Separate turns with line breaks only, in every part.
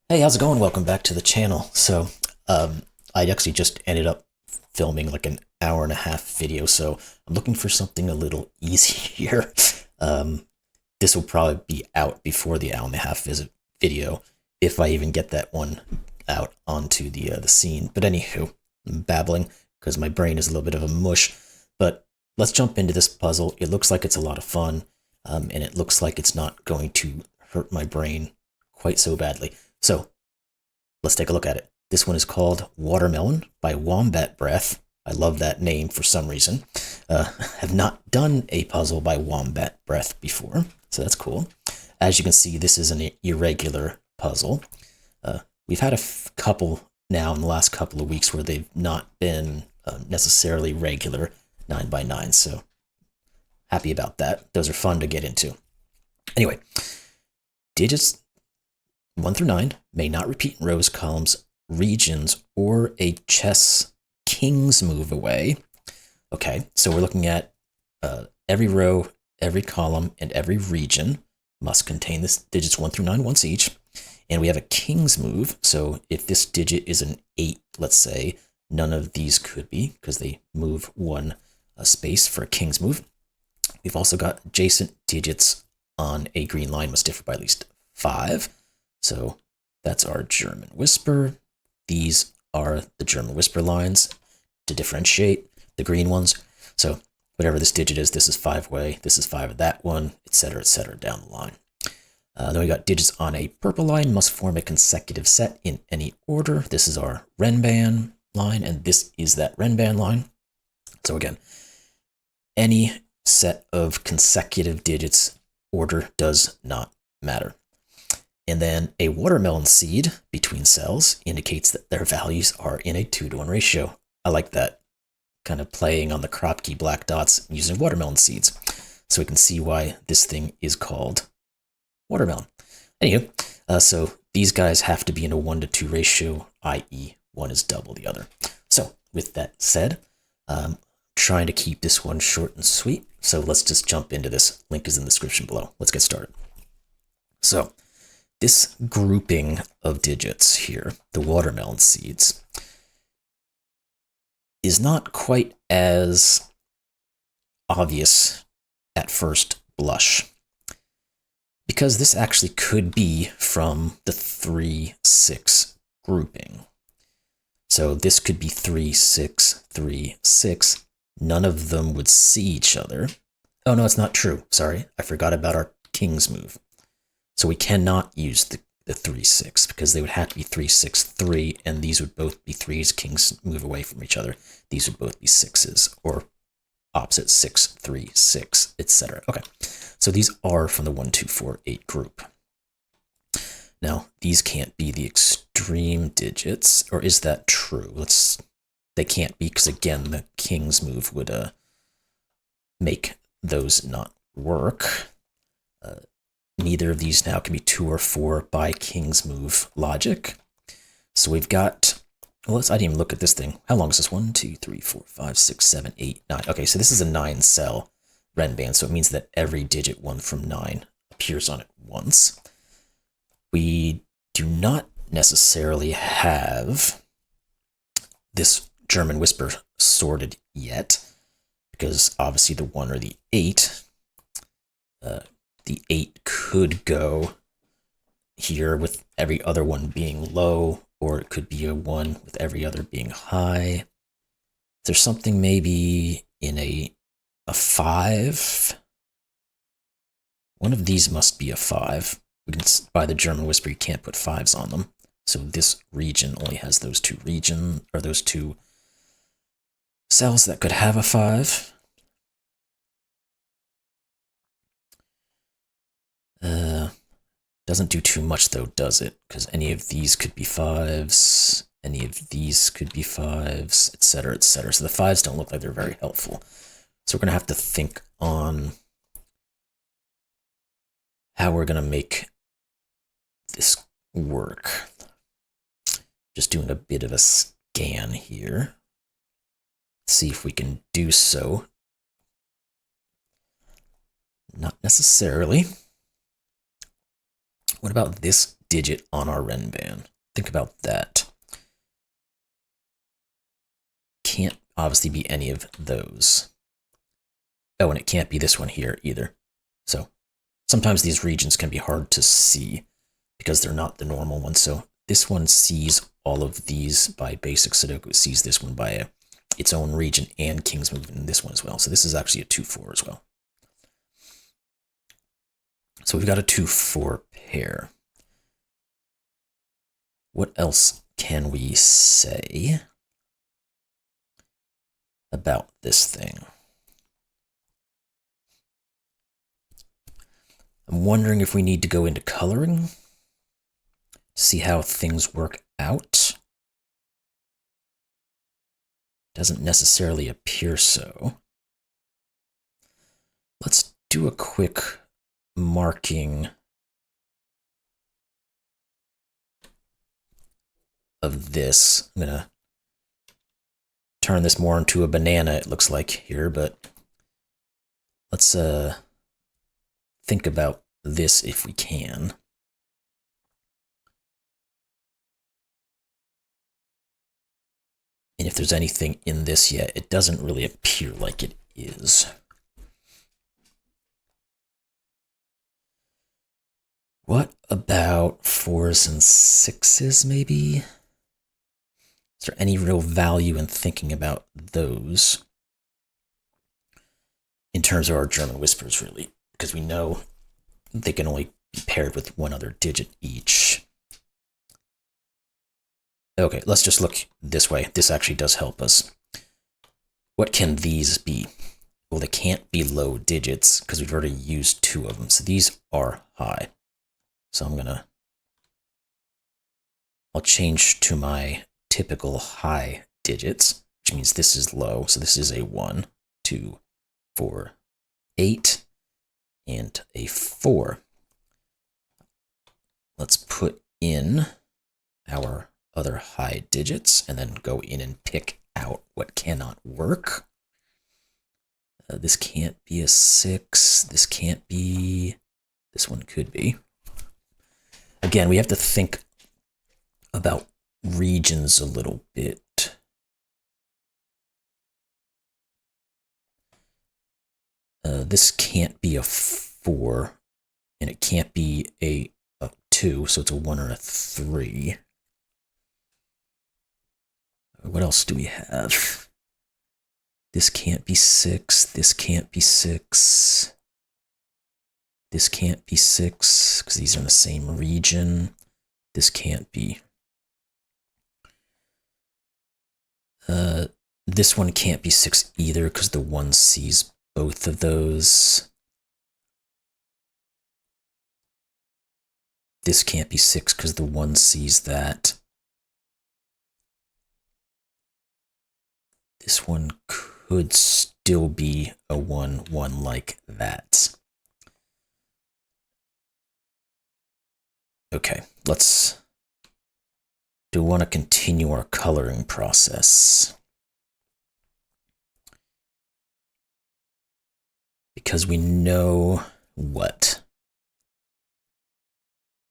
Hey, how's it going? Welcome back to the channel. I actually just ended up filming like an hour and a half video, so I'm looking for something a little easier. Um, this will probably be out before the hour and a half visit video, if I even get that one out onto the scene. But anywho, I'm babbling because my brain is a little bit of a mush. But let's jump into this puzzle. It looks like it's a lot of fun, and it looks like it's not going to hurt my brain quite so badly. So let's take a look at it. This one is called Watermelon by WombatBreath. I love that name for some reason. Have not done a puzzle by WombatBreath before, so that's cool. As you can see, this is an irregular puzzle. We've had a couple now in the last couple of weeks where they've not been necessarily regular 9 by 9, so happy about that. Those are fun to get into. Anyway, digits 1 through 9 may not repeat in rows, columns, regions, or a chess king's move away. Okay, so we're looking at every row, every column, and every region must contain this digits 1 through 9 once each. And we have a king's move, so if this digit is an 8, let's say, none of these could be, because they move one space for a king's move. We've also got adjacent digits on a green line must differ by at least 5. So that's our German whisper. These are the German whisper lines to differentiate the green ones. So whatever this digit is, this is 5-way, this is 5 of that one, etc., down the line. Then we got digits on a purple line must form a consecutive set in any order. This is our Renban line, and this is that Renban line. So again, any set of consecutive digits, order does not matter. And then a watermelon seed between cells indicates that their values are in a 2-to-1 ratio. I like that, kind of playing on the Kropki black dots using watermelon seeds. So we can see why this thing is called watermelon. Anywho, so these guys have to be in a 1-to-2 ratio, i.e. one is double the other. So with that said, trying to keep this one short and sweet. So let's just jump into this. Link is in the description below. Let's get started. So this grouping of digits here, the watermelon seeds, is not quite as obvious at first blush, because this actually could be from the 3-6 grouping. So this could be 3-6, 3-6. None of them would see each other. Oh, no, it's not true. Sorry, I forgot about our king's move. So we cannot use the 3-6 because they would have to be 3-6-3, and these would both be 3s. Kings move away from each other. These would both be 6s, or opposite 6-3-6, etc. Okay, so these are from the 1-2-4-8 group. Now, these can't be the extreme digits, or is that true? They can't be, because again, the king's move would make those not work. Neither of these now can be 2 or 4 by king's move logic. So we've got, well, I didn't even look at this thing. How long is this? 1, 2, 3, 4, 5, 6, 7, 8, 9. Okay, so this is a 9-cell Renban, so it means that every digit 1 from 9 appears on it once. We do not necessarily have this German whisper sorted yet, because obviously the 1 or the 8, the 8 could go here with every other one being low, or it could be a 1 with every other being high. There's something maybe in a 5. One of these must be a 5. We can, by the German whisper, you can't put 5s on them. So this region only has those two cells that could have a 5. Doesn't do too much though, does it? Because any of these could be 5s, any of these could be 5s, etc., etc. So the 5s don't look like they're very helpful. So we're going to have to think on how we're going to make this work. Just doing a bit of a scan here. See if we can do so. Not necessarily. What about this digit on our Renban. Think about that. Can't obviously be any of those. Oh, and it can't be this one here either. So sometimes these regions can be hard to see because they're not the normal ones. So this one sees all of these by basic Sudoku. It sees this one by its own region and King's movement in this one as well. So this is actually a 2-4 as well. So we've got a 2-4 pair. What else can we say about this thing? I'm wondering if we need to go into coloring, see how things work out. Doesn't necessarily appear so. Let's do a quick marking of this. I'm gonna turn this more into a banana, it looks like here, but let's think about this if we can. And if there's anything in this yet, it doesn't really appear like it is. What about 4s and 6s, maybe? Is there any real value in thinking about those in terms of our German whispers, really? Because we know they can only be paired with one other digit each. Okay, let's just look this way. This actually does help us. What can these be? Well, they can't be low digits because we've already used 2 of them. So these are high. So I'll change to my typical high digits, which means this is low. So this is a 1, 2, 4, 8, and a 4. Let's put in our other high digits and then go in and pick out what cannot work. This can't be a 6. This can't be. This one could be. Again, we have to think about regions a little bit. This can't be a 4, and it can't be a 2, so it's a 1 or a 3. What else do we have? This can't be 6. This can't be 6. This can't be 6, because these are in the same region. This can't be. This one can't be 6 either, because the 1 sees both of those. This can't be 6, because the 1 sees that. This one could still be a 1, 1 like that. Okay, do we want to continue our coloring process? Because we know what?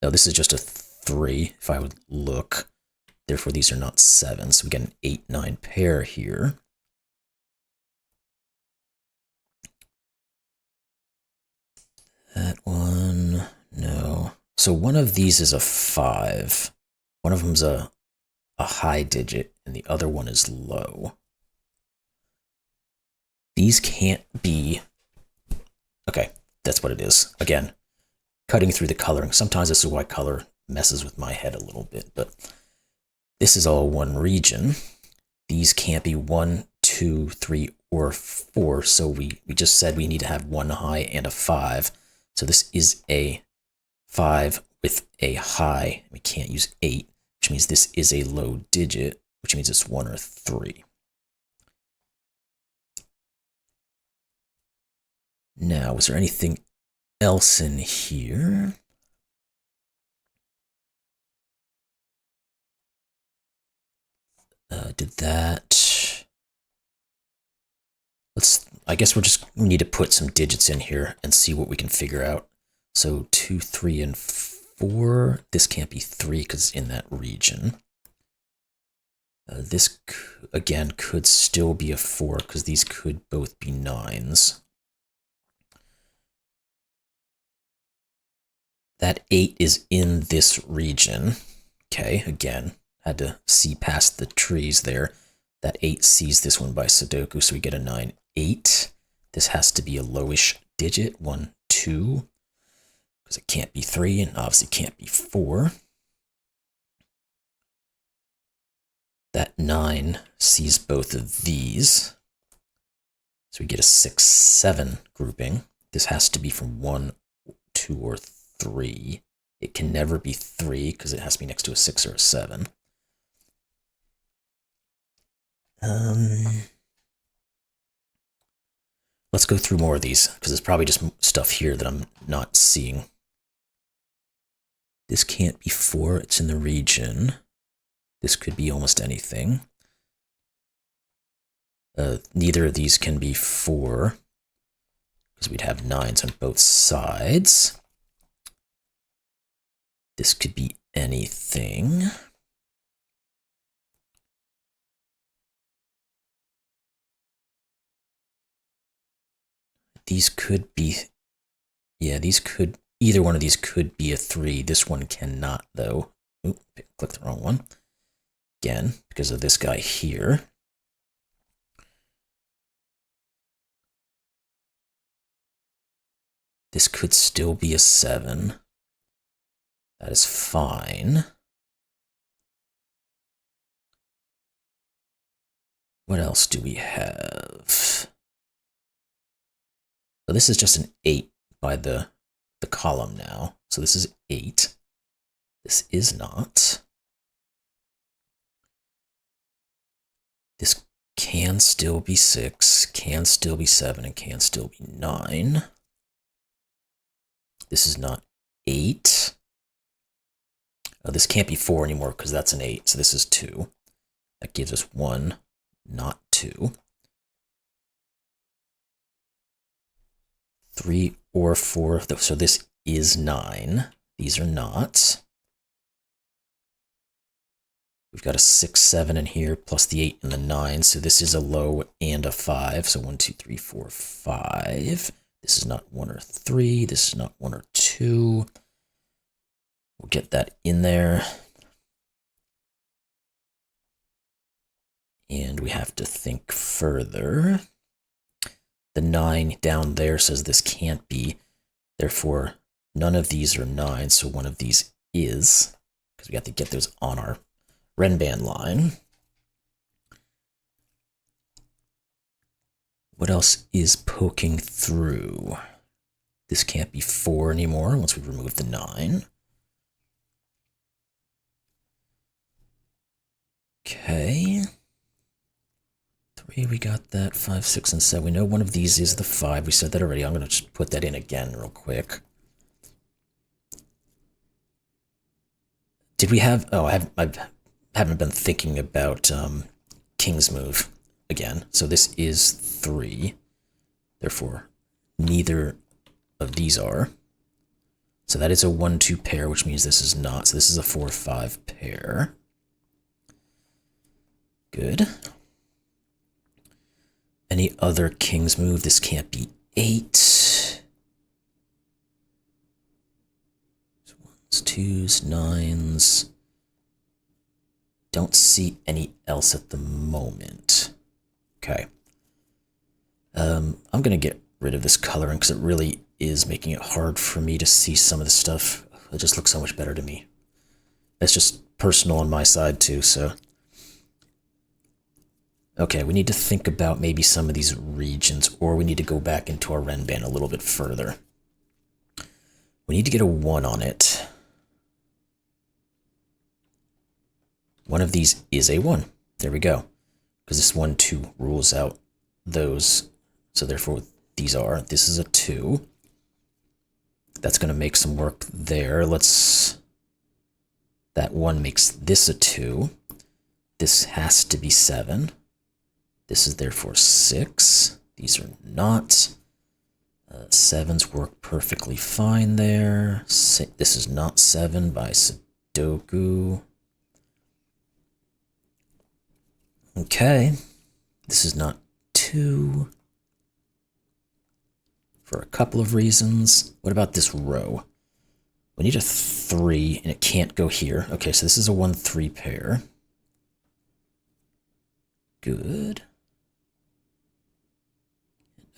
No, this is just a 3, if I would look. Therefore, these are not 7, so we get an 8, 9 pair here. That one, no. So one of these is a 5. One of them's a high digit, and the other one is low. These can't be. Okay, that's what it is. Again, cutting through the coloring. Sometimes this is why color messes with my head a little bit, but this is all one region. These can't be 1, 2, 3, or 4, so we just said we need to have 1 high and a 5. So this is a 5 with a high. We can't use 8, which means this is a low digit, which means it's 1 or 3. Now, was there anything else in here? Did that. I guess we need to put some digits in here and see what we can figure out. So 2, 3, and 4. This can't be 3 because it's in that region. This, again, could still be a 4 because these could both be 9s. That 8 is in this region. Okay, again, had to see past the trees there. That 8 sees this one by Sudoku, so we get a 9, 8. This has to be a lowish digit, 1, 2, because it can't be 3, and obviously can't be 4. That 9 sees both of these, so we get a 6, 7 grouping. This has to be from 1, 2, or 3. It can never be 3 because it has to be next to a 6 or a 7. Let's go through more of these because there's probably just stuff here that I'm not seeing. This can't be 4. It's in the region. This could be almost anything. Neither of these can be 4 because we'd have 9s on both sides. This could be anything. These could be, yeah, these could, either one of these could be a 3. This one cannot, though. Oop, clicked the wrong one. Again, because of this guy here. This could still be a 7. That is fine. What else do we have? So this is just an 8 by the column now. So this is 8. This is not. This can still be 6, can still be 7, and can still be 9. This is not 8. Oh, this can't be 4 anymore because that's an 8. So this is 2. That gives us 1, not 2. 3 or 4. So this is 9. These are not. We've got a 6, 7 in here, plus the 8 and the 9. So this is a low and a 5. So 1, 2, 3, 4, 5. This is not 1 or 3. This is not 1 or 2. We'll get that in there. And we have to think further. The 9 down there says this can't be. Therefore, none of these are 9, so one of these is. Because we have to get those on our Renban line. What else is poking through? This can't be 4 anymore once we remove the 9. Okay. 3, we got that. 5, 6, and 7. We know one of these is the 5. We said that already. I'm going to just put that in again real quick. Did we have... Oh, I haven't been thinking about King's move again. So this is 3. Therefore, neither of these are. So that is a 1-2 pair, which means this is not. So this is a 4-5 pair. Good. Any other King's move? This can't be 8. 1s, 2s, 9s. Don't see any else at the moment. Okay. I'm going to get rid of this coloring because it really is making it hard for me to see some of the stuff. It just looks so much better to me. That's just personal on my side too, so... Okay, we need to think about maybe some of these regions, or we need to go back into our Renban a little bit further. We need to get a 1 on it. One of these is a 1. There we go. Because this 1, 2 rules out those. So therefore, these are. This is a 2. That's going to make some work there. Let's... That 1 makes this a 2. This has to be 7. This is therefore 6. These are not. Sevens work perfectly fine there. This is not 7 by Sudoku. Okay, this is not 2 for a couple of reasons. What about this row? We need a 3, and it can't go here. Okay, so this is a 1-3 pair. Good.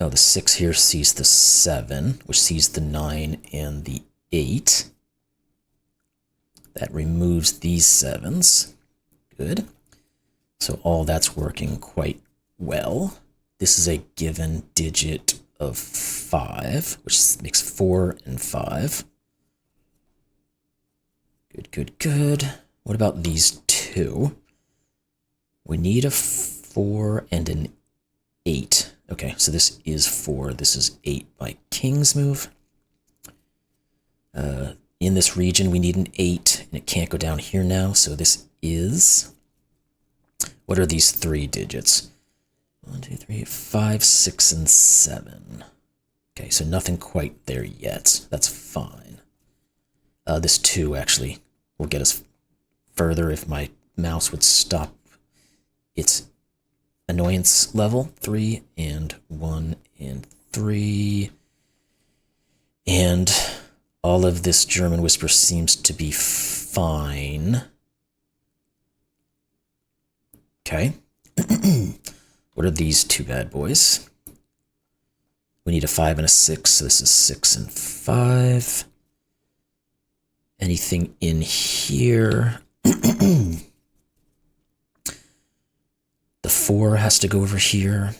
Oh, the 6 here sees the 7, which sees the 9 and the 8. That removes these 7s. Good. So all that's working quite well. This is a given digit of 5, which makes 4 and 5. Good, good, good. What about these 2? We need a 4 and an 8. Okay, so this is 4. This is 8 by King's move. In this region, we need an 8, and it can't go down here now, so this is... What are these 3 digits? 1, 2, 3, 5, 6, and 7. Okay, so nothing quite there yet. That's fine. This 2 actually will get us further if my mouse would stop its annoyance level. 3 and 1 and 3. And all of this German whisper seems to be fine. Okay. What are these 2 bad boys? We need a 5 and a 6, so this is 6 and 5. Anything in here? The 4 has to go over here.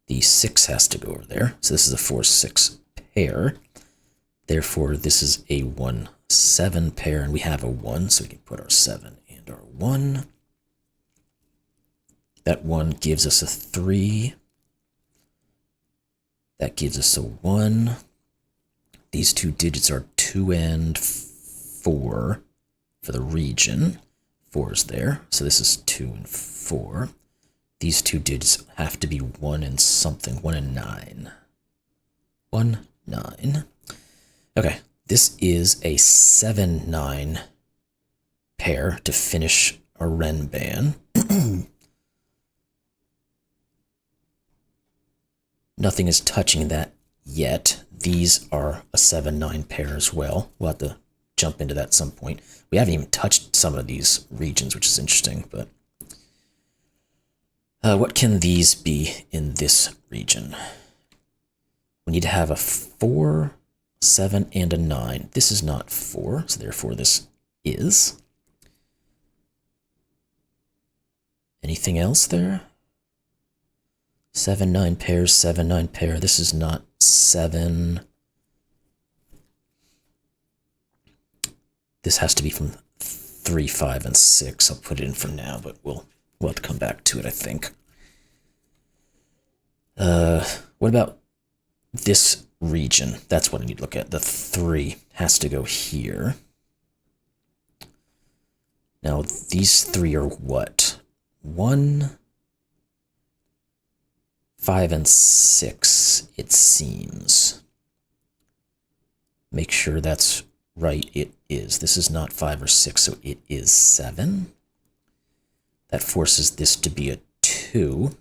The 6 has to go over there. So this is a 4-6 pair. Therefore, this is a 1-7 pair, and we have a 1, so we can put our 7 and our 1. That 1 gives us a 3. That gives us a 1. These 2 digits are 2 and 4 for the region. 4 is there, so this is 2 and 4. These 2 digits have to be 1 and something, 1 and 9. 1, 9. Okay, this is a 7-9 pair to finish a Renban. Nothing is touching that yet. These are a 7-9 pair as well. We'll have to jump into that at some point. We haven't even touched some of these regions, which is interesting, but... what can these be in this region? We need to have a 4, 7, and a 9. This is not 4, so therefore this is. Anything else there? 7-9 pairs, 7-9 pair. This is not 7. This has to be from 3, 5, and 6. I'll put it in for now, but we'll have to come back to it, I think. What about this region? That's what I need to look at. The 3 has to go here. Now, these 3 are what? 1, 5, and 6, it seems. Make sure that's right. It is. This is not 5 or 6, so it is 7. That forces this to be a 2.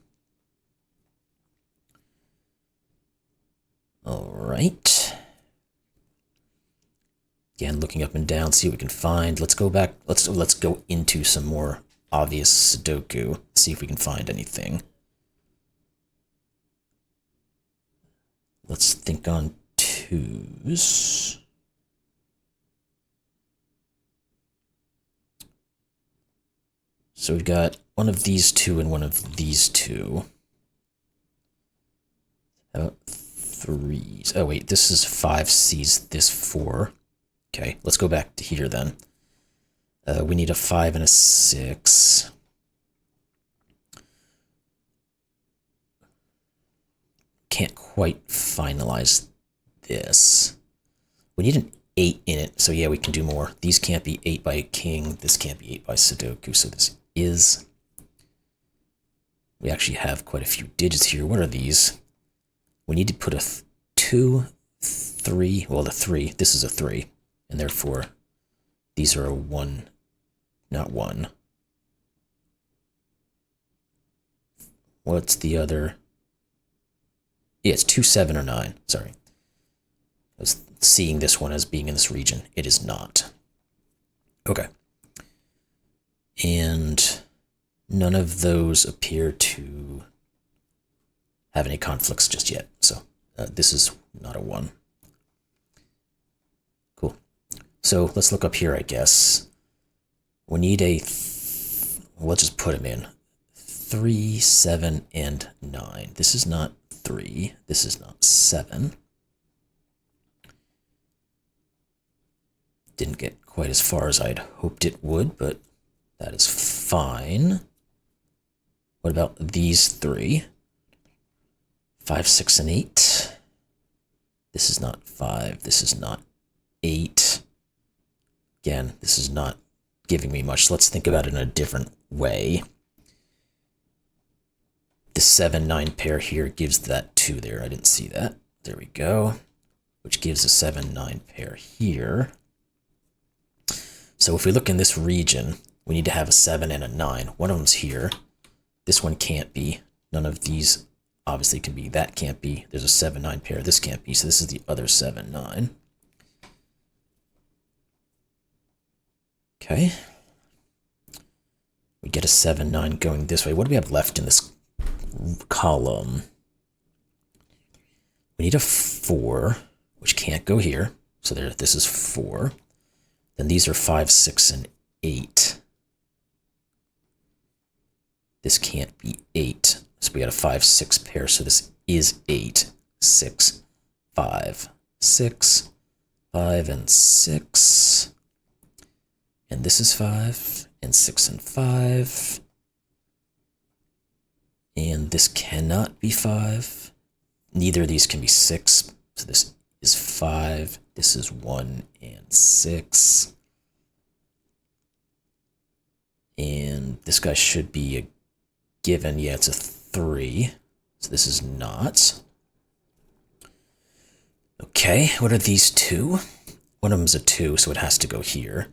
All right. Again, looking up and down, see what we can find. Let's go back. Let's go into some more obvious Sudoku. See if we can find anything. Let's think on 2s. So we've got one of these 2 and one of these 2. How about 3s? Oh wait, this is 5 sees this 4. Okay, let's go back to here then. We need a 5 and a 6. Can't quite finalize this. We need an 8 in it, so yeah, we can do more. These can't be 8 by King. This can't be 8 by Sudoku, so this is. we actually have quite a few digits here. What are these? We need to put a 2, 3, well, the 3, this is a 3, and therefore these are a 1, not 1. What's the other? Yeah, it's 2, 7, or 9. Sorry. I was seeing this one as being in this region. It is not. Okay. And none of those appear to have any conflicts just yet. So this is not a 1. Cool. So let's look up here, I guess. We need a, let's just put them in. 3, 7, and 9. This is not 3. This is not 7. Didn't get quite as far as I'd hoped it would, but that is fine. What about these 3? 5, 6, and 8. This is not 5. This is not 8. Again, this is not giving me much. Let's think about it in a different way. The 7, 9 pair here gives that 2 there. I didn't see that. There we go. Which gives a 7, 9 pair here. So if we look in this region, we need to have a 7 and a 9. One of them's here. This one can't be. None of these obviously can be. That can't be. There's a 7, 9 pair. This can't be. So this is the other 7, 9. Okay. We get a 7, 9 going this way. What do we have left in this column? We need a 4, which can't go here. So there, this is 4. Then these are 5, 6, and 8. This can't be 8. So we got a 5, 6 pair. So this is 8, 6, 5, 6, 5, and 6. And this is 5, and 6, and 5. And this cannot be 5. Neither of these can be 6. So this is 5. This is 1 and 6. And this guy should be a given. Yeah, it's a 3. So this is not. Okay, what are these 2? One of them's a 2, so it has to go here.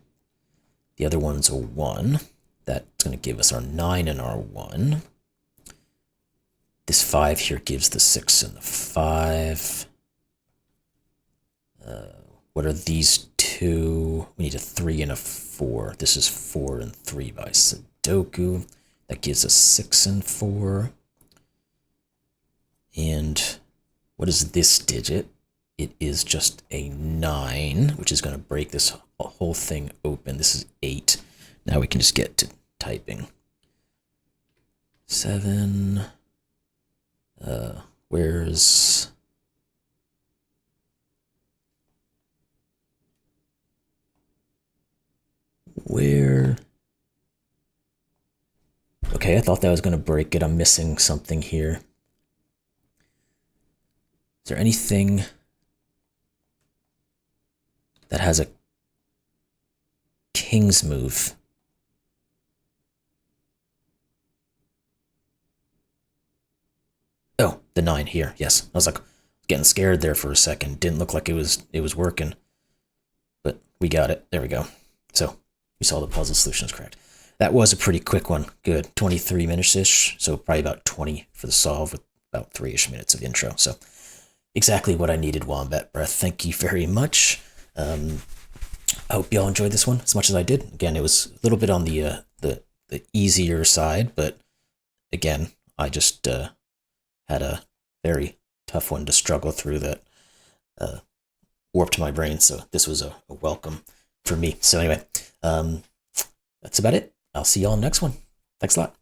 The other one's a 1. That's going to give us our 9 and our 1. This 5 here gives the 6 and the 5. What are these 2? We need a 3 and a 4. This is 4 and 3 by Sudoku. That gives us 6 and 4. And what is this digit? It is just a 9, which is going to break this whole thing open. This is 8. Now we can just get to typing. 7. Where's... Where... Okay, I thought that was going to break it. I'm missing something here. Is there anything that has a king's move? Oh, the 9 here. Yes, I was like getting scared there for a second. Didn't look like it was working, but we got it. There we go. So we saw the puzzle solutions correct. That was a pretty quick one. Good, 23 minutes-ish. So probably about 20 for the solve with about 3-ish minutes of intro. So exactly what I needed, WombatBreath. Thank you very much. I hope you all enjoyed this one as much as I did. Again, it was a little bit on the easier side, but again, I just had a very tough one to struggle through that warped my brain. So this was a welcome for me. So anyway, that's about it. I'll see you all in the next one. Thanks a lot.